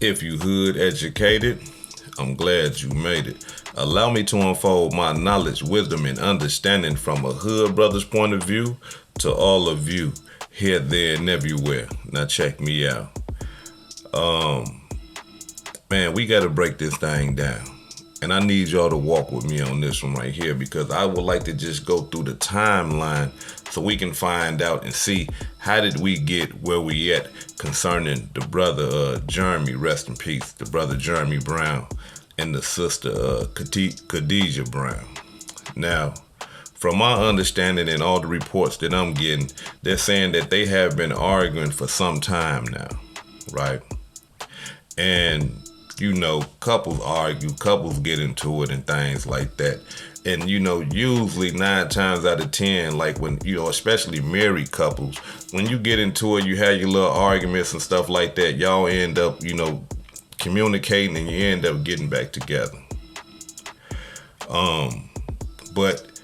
If you hood educated, I'm glad you made it. Allow me to unfold my knowledge, wisdom, and understanding from a hood brother's point of view to all of you here, there, and everywhere. Now check me out. Man, we got to break this thing down. And I need y'all to walk with me on this one right here, because I would like to just go through the timeline so we can find out and see how did we get where we at concerning the brother Jeremy, rest in peace, the brother Jeremy Brown, and the sister Kadejah Brown. Now, from my understanding and all the reports that I'm getting, they're saying that they have been arguing for some time now, right? And you know, couples argue, couples get into it and things like that. And, you know, usually 9 times out of 10, like when, you know, especially married couples, when you get into it, you have your little arguments and stuff like that, y'all end up, you know, communicating and you end up getting back together. But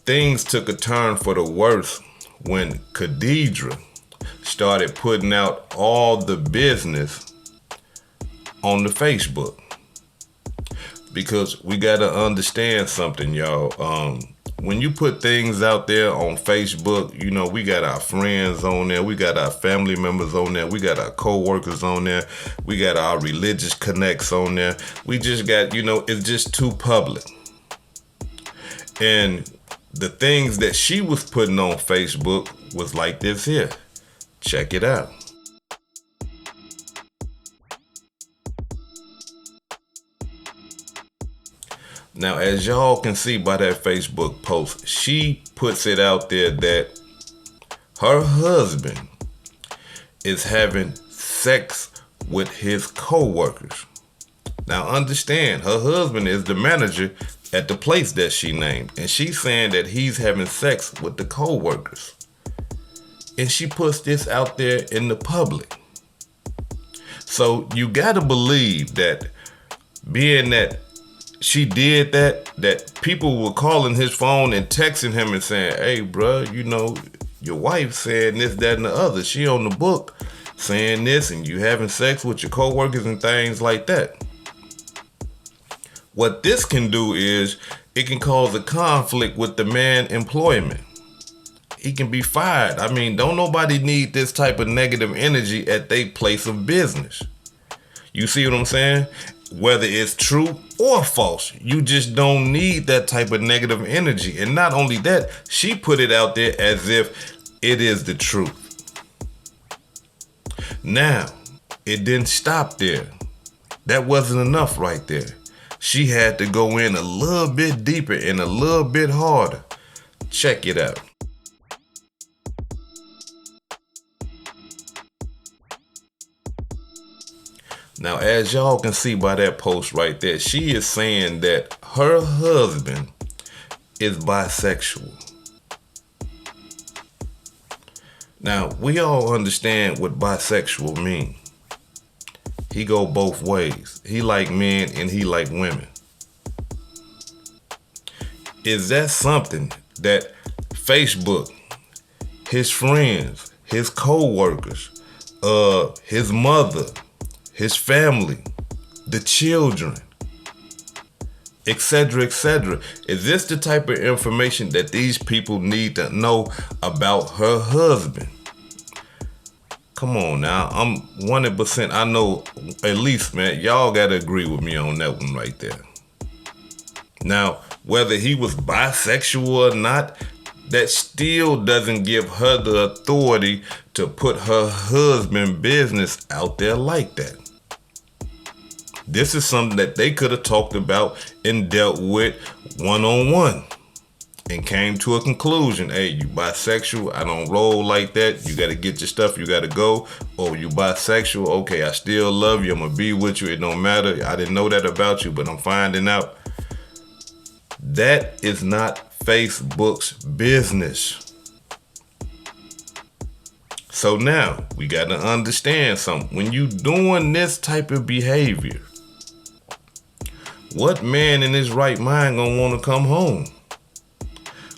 things took a turn for the worse when Kadejah started putting out all the business on the Facebook. Because we got to understand something, y'all. When you put things out there on Facebook, you know, we got our friends on there, we got our family members on there, we got our co-workers on there, we got our religious connects on there. We just got, you know, it's just too public. And the things that she was putting on Facebook was like this here. Check it out. Now, as y'all can see by that Facebook post, she puts it out there that her husband is having sex with his co-workers. Now, understand, her husband is the manager at the place that she named, and she's saying that he's having sex with the co-workers. And she puts this out there in the public. So you gotta believe that, being that she did that people were calling his phone and texting him and saying, hey, bruh, you know, your wife saying this, that, and the other. She on the book saying this, and you having sex with your co-workers and things like that. What this can do is it can cause a conflict with the man employment. He can be fired. I mean, don't nobody need this type of negative energy at their place of business. You see what I'm saying? Whether it's true or false, you just don't need that type of negative energy. And not only that, she put it out there as if it is the truth. Now, it didn't stop there. That wasn't enough right there. She had to go in a little bit deeper and a little bit harder. Check it out. Now, as y'all can see by that post right there, she is saying that her husband is bisexual. Now, we all understand what bisexual means. He go both ways. He like men and he like women. Is that something that Facebook, his friends, his co-workers, his mother, his family, the children, etc., is this the type of information that these people need to know about her husband? Come on now, I'm 100%, I know, at least, man, y'all gotta agree with me on that one right there. Now, whether he was bisexual or not, that still doesn't give her the authority to put her husband's business out there like that. This is something that they could have talked about and dealt with one-on-one and came to a conclusion. Hey, you bisexual, I don't roll like that. You got to get your stuff, you got to go. Oh, you bisexual, okay, I still love you, I'm going to be with you, it don't matter. I didn't know that about you, but I'm finding out. That is not Facebook's business. So now, we got to understand something. When you doing this type of behavior, what man in his right mind gonna want to come home?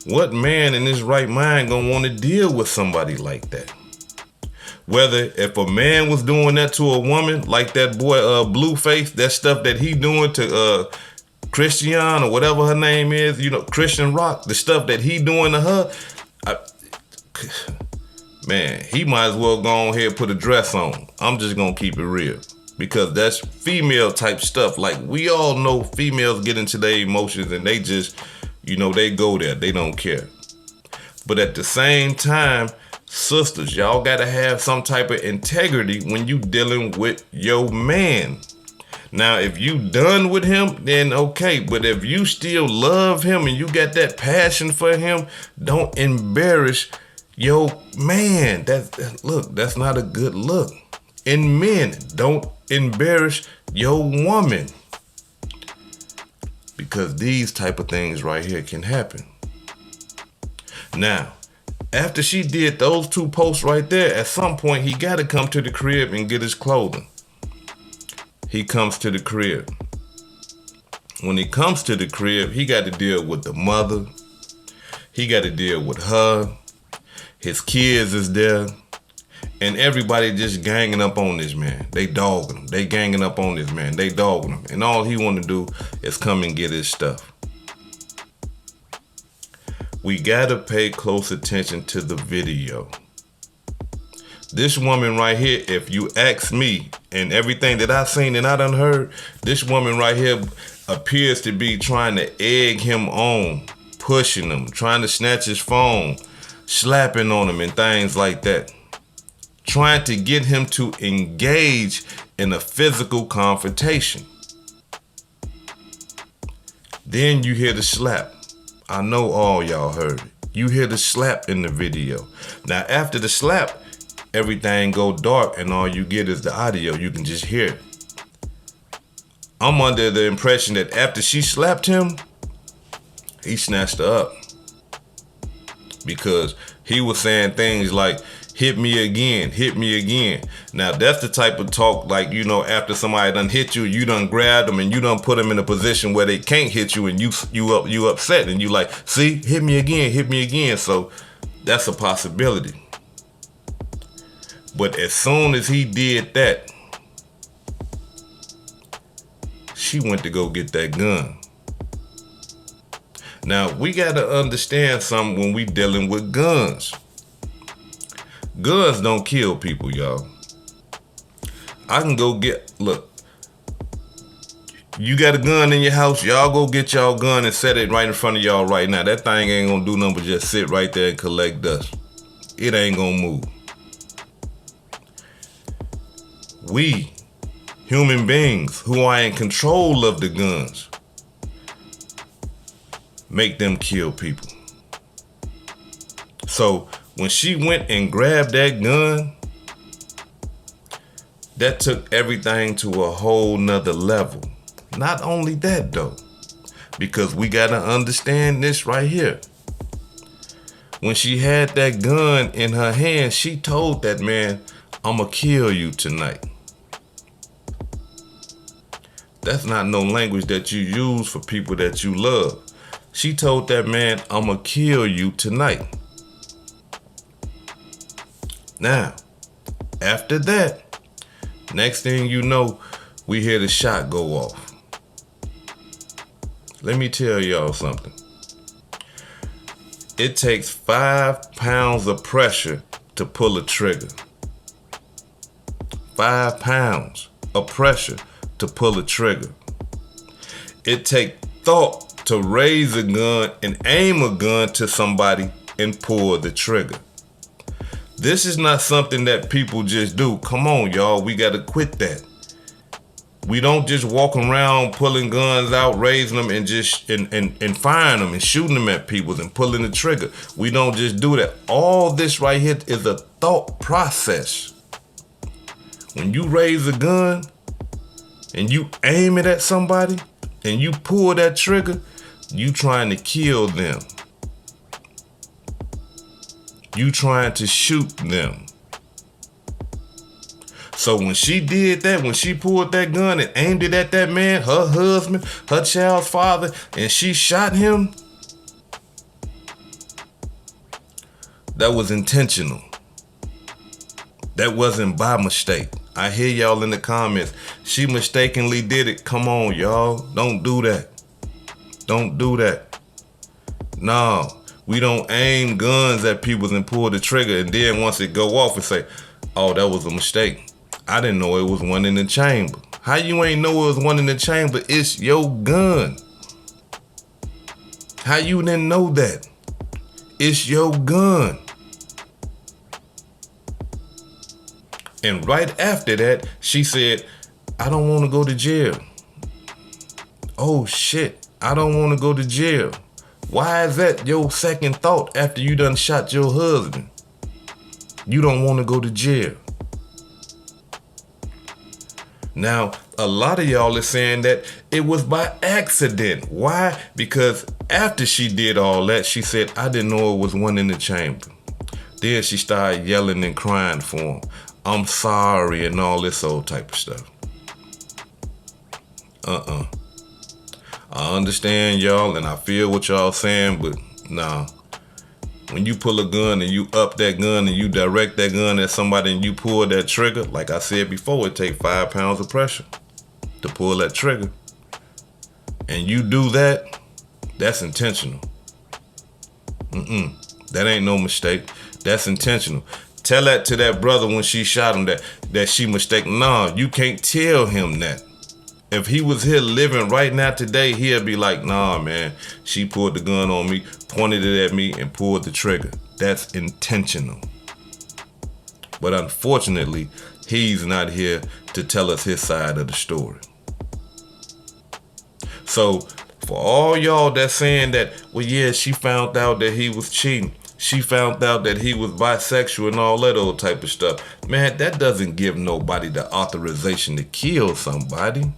What man in his right mind gonna want to deal with somebody like that? Whether if a man was doing that to a woman, like that boy Blueface, that stuff that he doing to Christian or whatever her name is, Christian Rock, the stuff that he doing to her, man, he might as well go ahead and put a dress on. I'm just gonna keep it real. Because that's female type stuff. Like, we all know females get into their emotions and they just, they go there. They don't care. But at the same time, sisters, y'all gotta have some type of integrity when you dealing with your man. Now, if you done with him, then okay. But if you still love him and you got that passion for him, don't embarrass your man. That's not a good look. And men, don't embarrass your woman. Because these type of things right here can happen. Now, after she did those 2 posts right there, at some point he got to come to the crib and get his clothing. He comes to the crib. When he comes to the crib, he got to deal with the mother. He got to deal with her. His kids is there. And everybody just ganging up on this man. They dogging him. They ganging up on this man. They dogging him. And all he want to do is come and get his stuff. We got to pay close attention to the video. This woman right here, if you ask me, and everything that I've seen and I done heard, this woman right here appears to be trying to egg him on, pushing him, trying to snatch his phone, slapping on him and things like that. Trying to get him to engage in a physical confrontation. Then you hear the slap. I know all y'all heard it. You hear the slap in the video. Now after the slap, everything go dark and all you get is the audio. You can just hear it. I'm under the impression that after she slapped him, he snatched her up. Because he was saying things like, hit me again, hit me again. Now that's the type of talk like, after somebody done hit you, you done grabbed them and you done put them in a position where they can't hit you and you upset and you like, see, hit me again, hit me again. So that's a possibility. But as soon as he did that, she went to go get that gun. Now we gotta understand something when we dealing with guns. Guns don't kill people, y'all. I can go look, you got a gun in your house, y'all go get y'all gun and set it right in front of y'all right now. That thing ain't gonna do nothing but just sit right there and collect dust. It ain't gonna move. We, human beings who are in control of the guns, make them kill people. So, when she went and grabbed that gun, that took everything to a whole nother level. Not only that though, because we gotta understand this right here. When she had that gun in her hand, she told that man, I'ma kill you tonight. That's not no language that you use for people that you love. She told that man, I'ma kill you tonight. Now, after that, next thing you know, we hear the shot go off. Let me tell y'all something. It takes 5 pounds of pressure to pull a trigger. 5 pounds of pressure to pull a trigger. It takes thought to raise a gun and aim a gun to somebody and pull the trigger. This is not something that people just do. Come on, y'all. We got to quit that. We don't just walk around pulling guns out, raising them, and just and firing them and shooting them at people and pulling the trigger. We don't just do that. All this right here is a thought process. When you raise a gun and you aim it at somebody and you pull that trigger, you trying to kill them. You trying to shoot them. So when she did that, when she pulled that gun and aimed it at that man, her husband, her child's father, and she shot him, that was intentional. That wasn't by mistake. I hear y'all in the comments. She mistakenly did it. Come on, y'all. Don't do that. Don't do that. No, we don't aim guns at people and pull the trigger, and then once it go off and say, oh, that was a mistake. I didn't know it was one in the chamber. How you ain't know it was one in the chamber? It's your gun. How you didn't know that? It's your gun. And right after that, she said, I don't want to go to jail. Oh shit, I don't want to go to jail. Why is that your second thought after you done shot your husband? You don't want to go to jail. Now, a lot of y'all are saying that it was by accident. Why? Because after she did all that, she said, I didn't know it was one in the chamber. Then she started yelling and crying for him. I'm sorry and all this old type of stuff. I understand y'all and I feel what y'all saying, but nah. When you pull a gun and you up that gun and you direct that gun at somebody and you pull that trigger, like I said before, it takes 5 pounds of pressure to pull that trigger. And you do that, that's intentional. That ain't no mistake. That's intentional. Tell that to that brother when she shot him that she mistaken. Nah, you can't tell him that. If he was here living right now today, he'll be like, nah, man, she pulled the gun on me, pointed it at me, and pulled the trigger. That's intentional. But unfortunately, he's not here to tell us his side of the story. So for all y'all that's saying that, well, yeah, she found out that he was cheating. She found out that he was bisexual and all that old type of stuff. Man, that doesn't give nobody the authorization to kill somebody.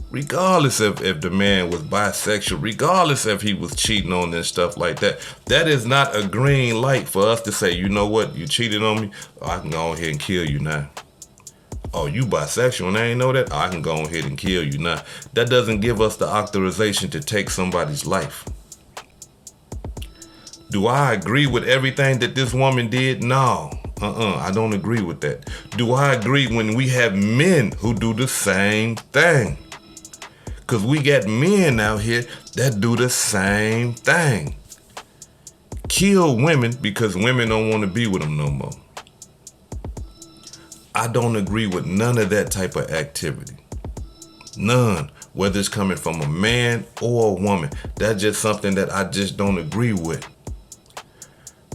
Regardless if the man was bisexual, regardless if he was cheating on and stuff like that, that is not a green light for us to say, you know what, you cheated on me, I can go ahead and kill you now. Oh, you bisexual and I ain't know that? I can go ahead and kill you now. That doesn't give us the authorization to take somebody's life. Do I agree with everything that this woman did? No. I don't agree with that. Do I agree when we have men who do the same thing? Because we got men out here that do the same thing. Kill women because women don't want to be with them no more. I don't agree with none of that type of activity. None. Whether it's coming from a man or a woman. That's just something that I just don't agree with.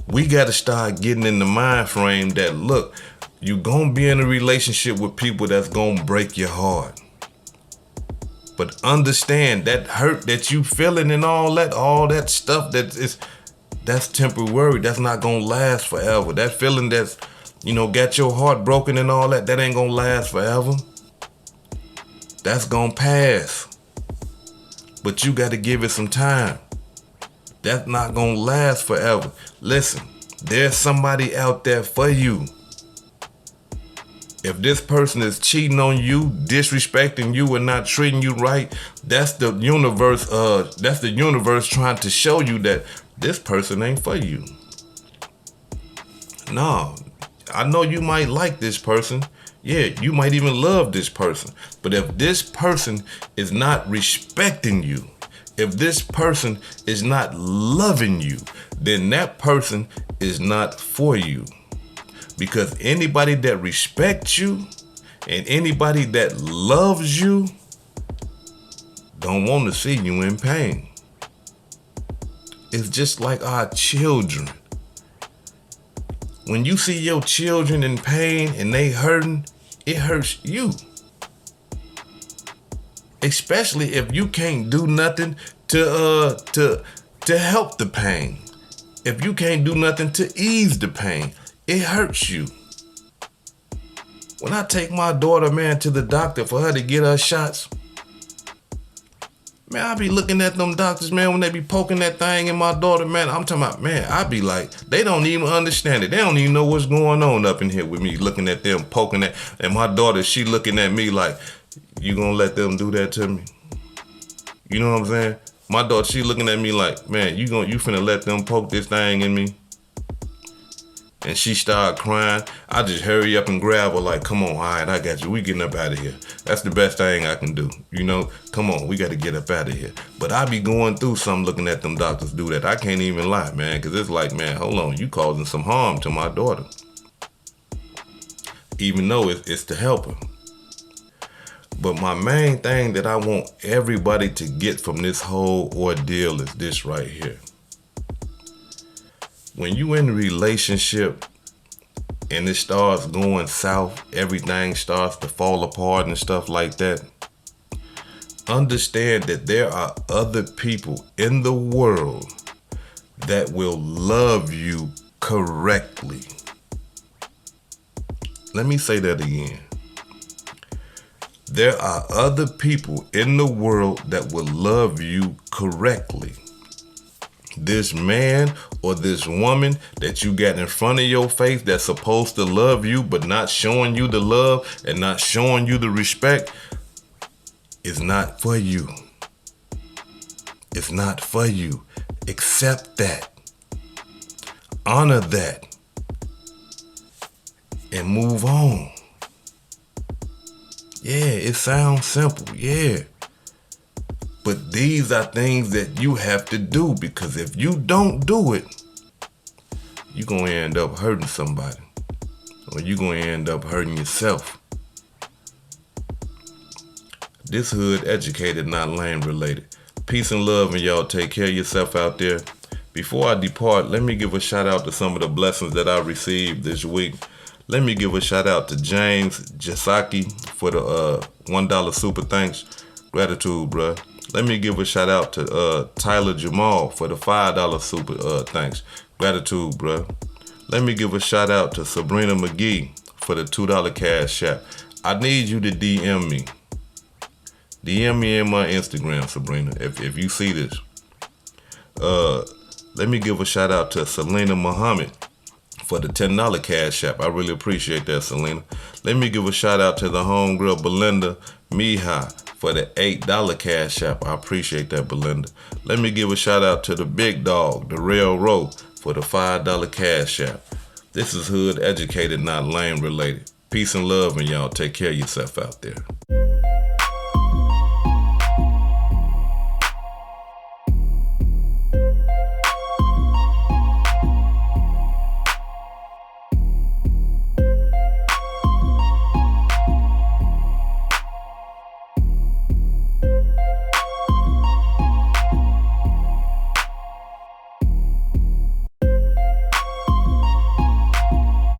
We got to start getting in the mind frame that, look, you're going to be in a relationship with people that's going to break your heart. But understand that hurt that you feeling and all that stuff that's temporary. That's not gonna last forever. That feeling that's, got your heart broken and all that ain't gonna last forever. That's gonna pass. But you gotta give it some time. That's not gonna last forever. Listen, there's somebody out there for you. If this person is cheating on you, disrespecting you, and not treating you right, that's the universe. That's the universe trying to show you that this person ain't for you. No, I know you might like this person. Yeah, you might even love this person. But if this person is not respecting you, if this person is not loving you, then that person is not for you. Because anybody that respects you and anybody that loves you don't want to see you in pain. It's just like our children. When you see your children in pain and they hurting, it hurts you. Especially if you can't do nothing to help the pain. If you can't do nothing to ease the pain, it hurts you. When I take my daughter, man, to the doctor for her to get her shots, man, I be looking at them doctors, man, when they be poking that thing in my daughter, man, I'm talking about, man, I be like, they don't even understand it. They don't even know what's going on up in here with me, looking at them, poking that, and my daughter, she looking at me like, you gonna let them do that to me? You know what I'm saying? My daughter, she looking at me like, man, you finna let them poke this thing in me? and she start crying, I just hurry up and grab her like, come on, all right, I got you. We getting up out of here. That's the best thing I can do. You know, come on, we got to get up out of here. But I be going through something looking at them doctors do that. I can't even lie, man, because it's like, man, hold on, you causing some harm to my daughter. Even though it's to help her. But my main thing that I want everybody to get from this whole ordeal is this right here. When you in a relationship and it starts going south, everything starts to fall apart and stuff like that, understand that there are other people in the world that will love you correctly. Let me say that again. There are other people in the world that will love you correctly. This man or this woman that you got in front of your face that's supposed to love you but not showing you the love and not showing you the respect is not for you. It's not for you. Accept that. Honor that. And move on. Yeah, it sounds simple, yeah. But these are things that you have to do, because if you don't do it, you're going to end up hurting somebody. Or you're going to end up hurting yourself. This hood educated, not lame related. Peace and love, and y'all take care of yourself out there. Before I depart, let me give a shout out to some of the blessings that I received this week. Let me give a shout out to James Jasaki for the $1 super thanks. Gratitude, bruh. Let me give a shout out to Tyler Jamal for the $5 super thanks. Gratitude, bruh. Let me give a shout out to Sabrina McGee for the $2 cash app. I need you to DM me. DM me in my Instagram, Sabrina, if you see this. Let me give a shout out to Selena Muhammad for the $10 cash app. I really appreciate that, Selena. Let me give a shout out to the homegirl Belinda Mihai for the $8 cash app. I appreciate that, Belinda. Let me give a shout out to the big dog, the Railroad, for the $5 cash app. This is hood educated, not lame related. Peace and love, and y'all take care of yourself out there.